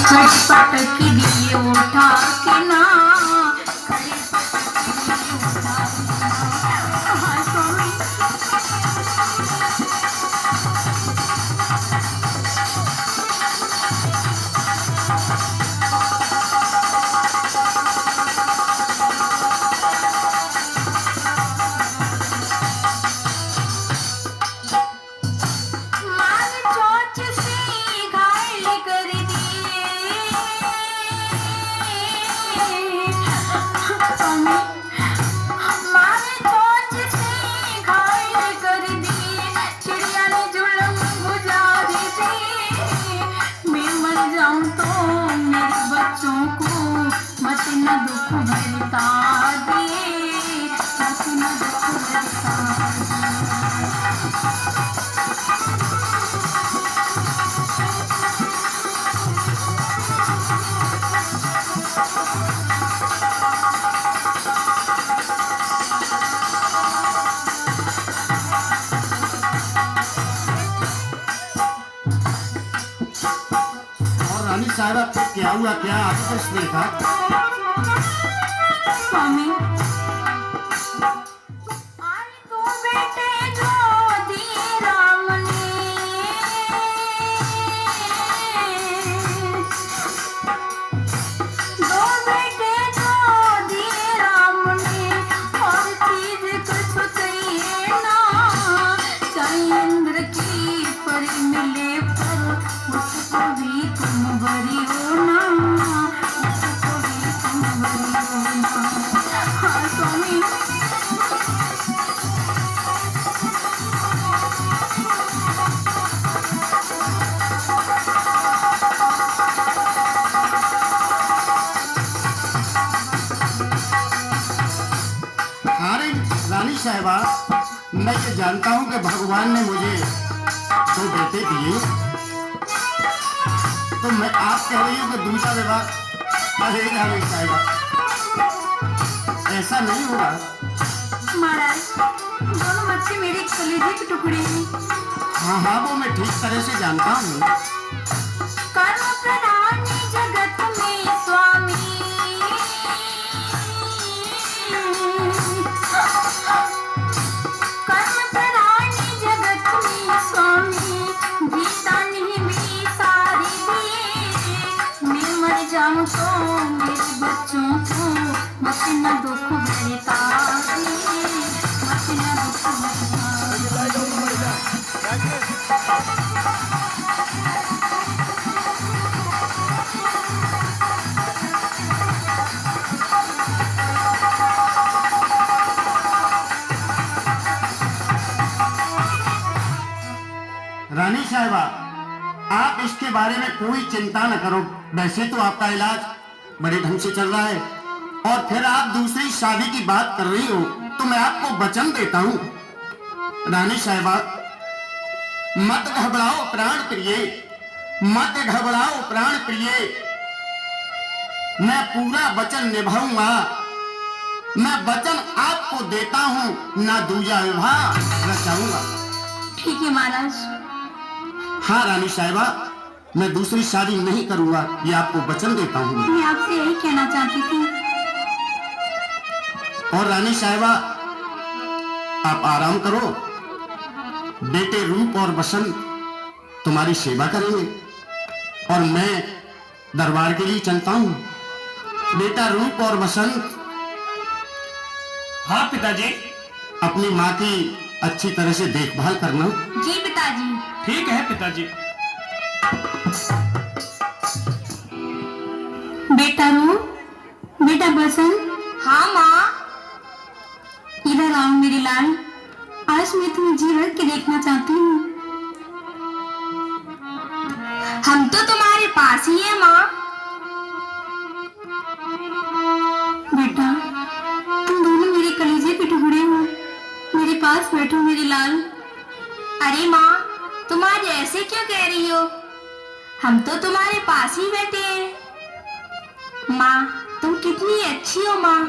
खड़ी पटक दिए उठा के ना, खड़ी दुख भरता दिए, न दुख भरता। और रानी साहब आपको क्या हुआ, क्या आपको कुछ देखा? स्वामी आई तो बेटे जो दिए राम ने, दो बेटे जो दिए राम ने, और चीज कुछ चाहिए ना, चाहे इंद्र की परी मिले पर मुझको भी तुम भरी हो ना, मुझको भी तुम भरी हो ना। हाँ स्वामी अरे रानी साहिबा, मैं ये जानता हूँ कि भगवान ने मुझे दो बेटे दिए, तो मैं आप कह रही हूँ कि दूसरा विवाह। अरे रानी साहिबा, ऐसा नहीं होगा। महाराज, दोनों बच्चे मेरे कलेजे के टुकड़े हैं। हाँ हाँ, वो मैं ठीक तरह से जानता हूँ। कर्म प्रधान जगत में स्वामी, कर्म प्रधान जगत में स्वामी, गीता नहीं भी सारी दिए, मैं मर जाऊं तो मेरे बच्चों को मत न दुख भरता दिए, मत न दुख भरता। रानी साहिबा, आप इसके बारे में कोई चिंता न करो। वैसे तो आपका इलाज बड़े ढंग से चल रहा है, और फिर आप दूसरी शादी की बात कर रही हो, तो मैं आपको वचन देता हूँ। रानी साहिबा, मत घबराओ प्राण प्रिय, मत घबराओ प्राण प्रिय, मैं पूरा वचन निभाऊंगा। मैं वचन आपको देता हूँ, ना दूजा विवाह रचाऊंगा। ठीक है महाराज। हाँ रानी साहिबा, मैं दूसरी शादी नहीं करूंगा, ये आपको वचन देता हूँ। मैं आपसे यही कहना चाहती थी। और रानी साहिबा, आप आराम करो, बेटे रूप और बसंत तुम्हारी सेवा करेंगे, और मैं दरबार के लिए चलता हूँ। बेटा रूप और बसंत, हाँ पिताजी। अपनी माँ की अच्छी तरह से देखभाल करना। जी पिताजी। ठीक है पिताजी। बेटा रूप, बेटा बसंत। हाँ माँ। इधर आओ मेरे लाल, आज मैं तुम्हें जी भर के देखना चाहती हूँ। हम तो तुम्हारे पास ही है माँ। बेटा, तुम दोनों मेरे कलेजे के टुकड़े हो, मेरे पास बैठो मेरे लाल। अरे माँ, तुम आज ऐसे क्यों कह रही हो? हम तो तुम्हारे पास ही बैठे हैं। माँ, तुम कितनी अच्छी हो माँ,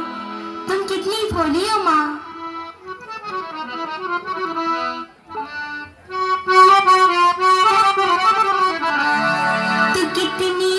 तुम कितनी भोली हो माँ। तू कितनी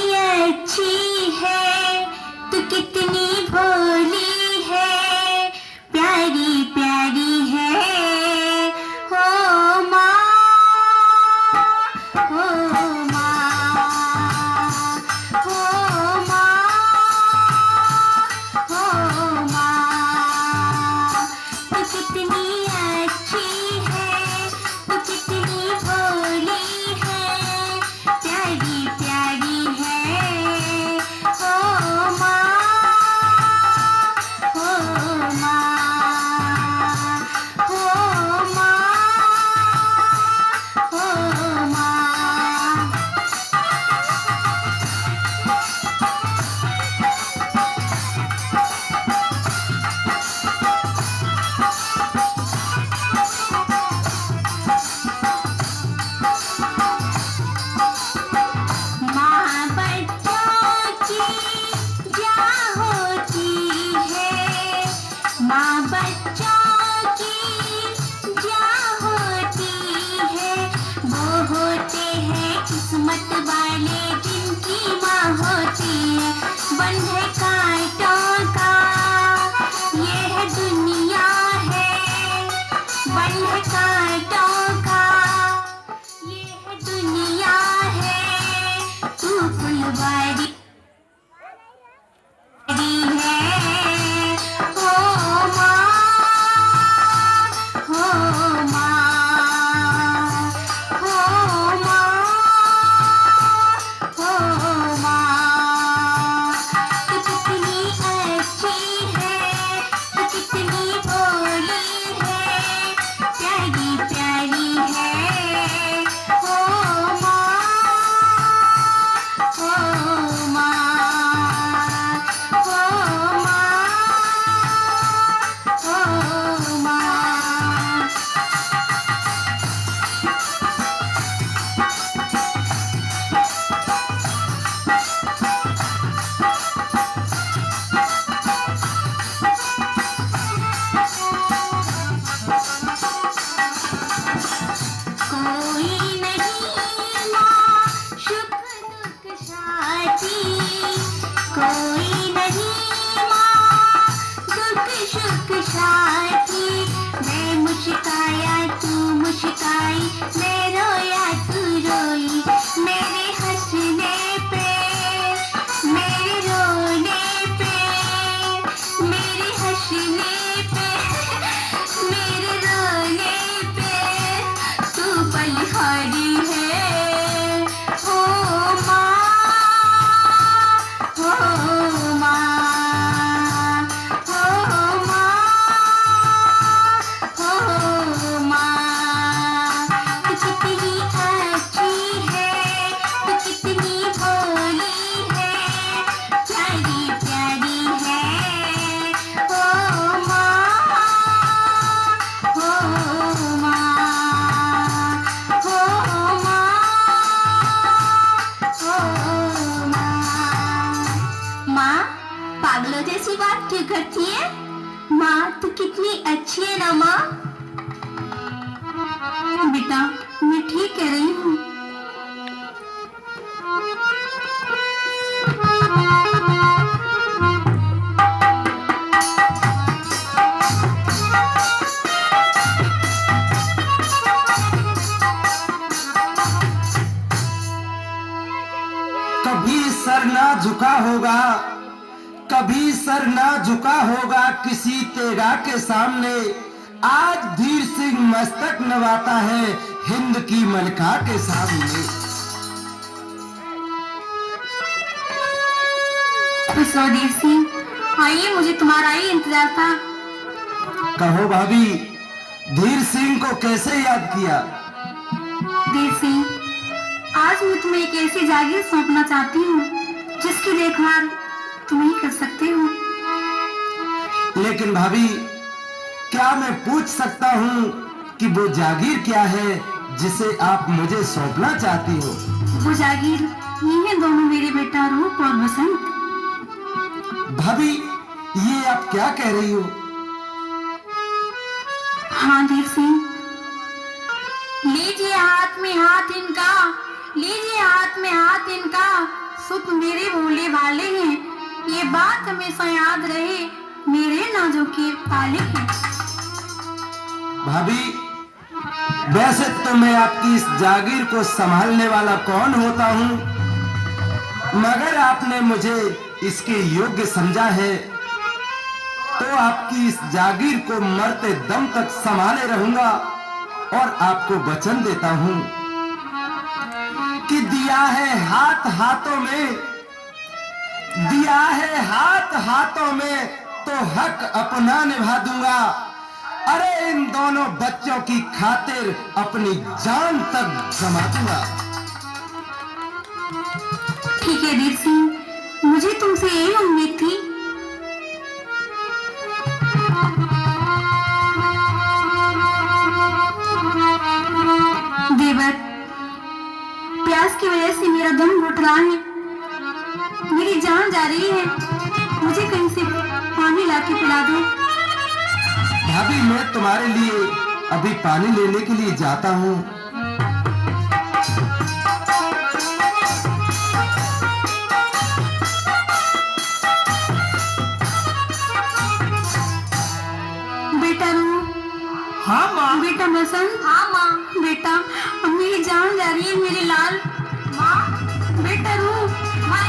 बारी है। हो माँ, हो माँ, हो माँ, हो माँ। तू कितनी अच्छी है, तू कितनी भोली है, प्यारी प्यारी है। हो माँ, हो माँ, हो माँ, हो माँ। कोई नहीं माँ शुक्र दुख साथी, कोई नहीं माँ दुख सुख साथी। मैं मुस्काया तू मुस्काई, मैं रोया तू रोई, मेरे हंसने पे मेरे रोने पे, मेरे हंसने पे मेरे रोने पे तू बलिहारी है। हो माँ, हो माँ, हो माँ, हो माँ। तू कितनी अच्छी है, तू कितनी भोली है, प्यारी प्यारी है। हो माँ, हो माँ, हो माँ, हो माँ। माँ, पागलों जैसी बात क्यों करती है? माँ, तू कितनी अच्छी है ना माँ। बेटा, मैं ठीक कह रही हूँ। कभी सर ना झुका होगा, कभी सर ना झुका होगा किसी तेगा के सामने। आज धीर सिंह मस्तक नवाता है हिंद की मलका के सामने। स्वदेव सिंह, आइए, मुझे तुम्हारा ही इंतजार था। कहो भाभी, धीर सिंह को कैसे याद किया? देव सिंह, आज मैं तुम्हें एक ऐसी जागीर सौंपना चाहती हूँ जिसकी देखभाल तुम ही कर सकते हो। लेकिन भाभी, क्या मैं पूछ सकता हूँ कि वो जागीर क्या है जिसे आप मुझे सौंपना चाहती हो? वो जागीर ये है दोनों मेरे बेटा रूप और बसंत। भाभी, ये आप क्या कह रही हो? हाँ देव सिंह, लीजिए हाथ में हाथ इनका, लीजिए हाथ में हाथ इनका, सुख मेरे भोले भाले हैं, ये बात हमेशा याद रहे, मेरे नाजों के पाले हैं। भाभी, वैसे तो मैं आपकी इस जागीर को संभालने वाला कौन होता हूँ, मगर आपने मुझे इसके योग्य समझा है तो आपकी इस जागीर को मरते दम तक संभाले रहूंगा। और आपको वचन देता हूं कि दिया है हाथ हाथों में, दिया है हाथ हाथों में तो हक अपना निभा दूंगा। अरे इन दोनों बच्चों की खातिर अपनी जान तक जमा दूंगा। ठीक है वीर सिंह, मुझे तुमसे यही उम्मीद थी। देवर, प्यास की वजह से मेरा दम घुट रहा है, मेरी जान जा रही है, मुझे कहीं से पानी लाके पिला दो। भाभी, मैं तुम्हारे लिए अभी पानी लेने के लिए जाता हूँ। बेटा रू, हाँ माँ। बेटा बसंत, हाँ माँ, बेटा अब मेरी जान जा रही है मेरे लाल। माँ, बेटा रू, माँ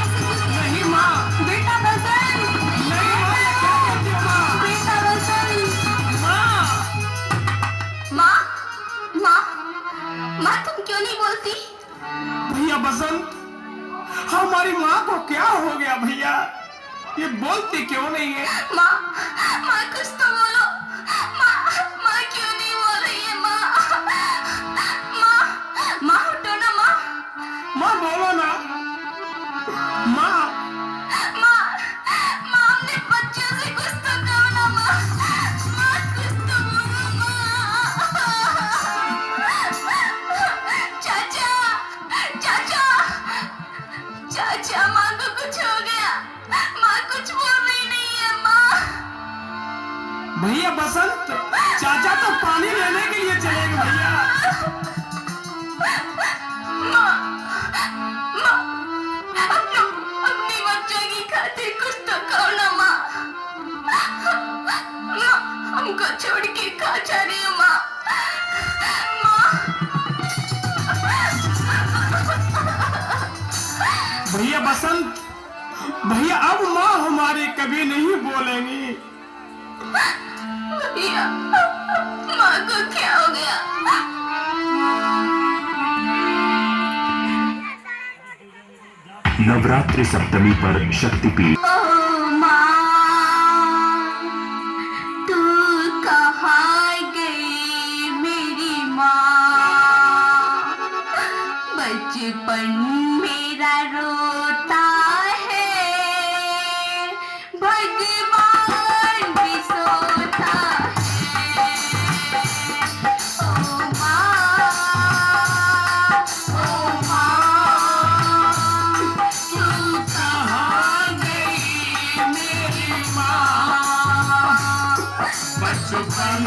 ये बोलती क्यों नहीं है? माँ, माँ कुछ तो बोलो। माँ, माँ क्यों नहीं बोल रही है माँ? माँ, माँ उठो ना माँ। माँ बोलो ना। माँ, माँ, माँ अपने बच्चों से कुछ तो कहो ना माँ। माँ कुछ तो बोलो माँ। चाचा, चाचा, चाचा माँ को कुछ हो गया। माँ कुछ बोल रही नहीं है माँ। भैया बसंत, चाचा तो पानी लेने के लिए चले गए भैया। माँ, माँ, अपनी बच्चों की खातिर कुछ तो कहो ना माँ। माँ, हमको छोड़ के कहाँ जा रही हो माँ? माँ, भैया बसंत, भैया अब माँ हमारी कभी नहीं बोलेंगी। भैया, माँ को क्या हो गया? नवरात्रि सप्तमी पर शक्तिपीठ। ओ माँ, तू कहाँ गई मेरी माँ? बचपन मेरा रोता है, भगवान भी सोता है। ओ माँ, तू कहाँ गई मेरी माँ? बचपन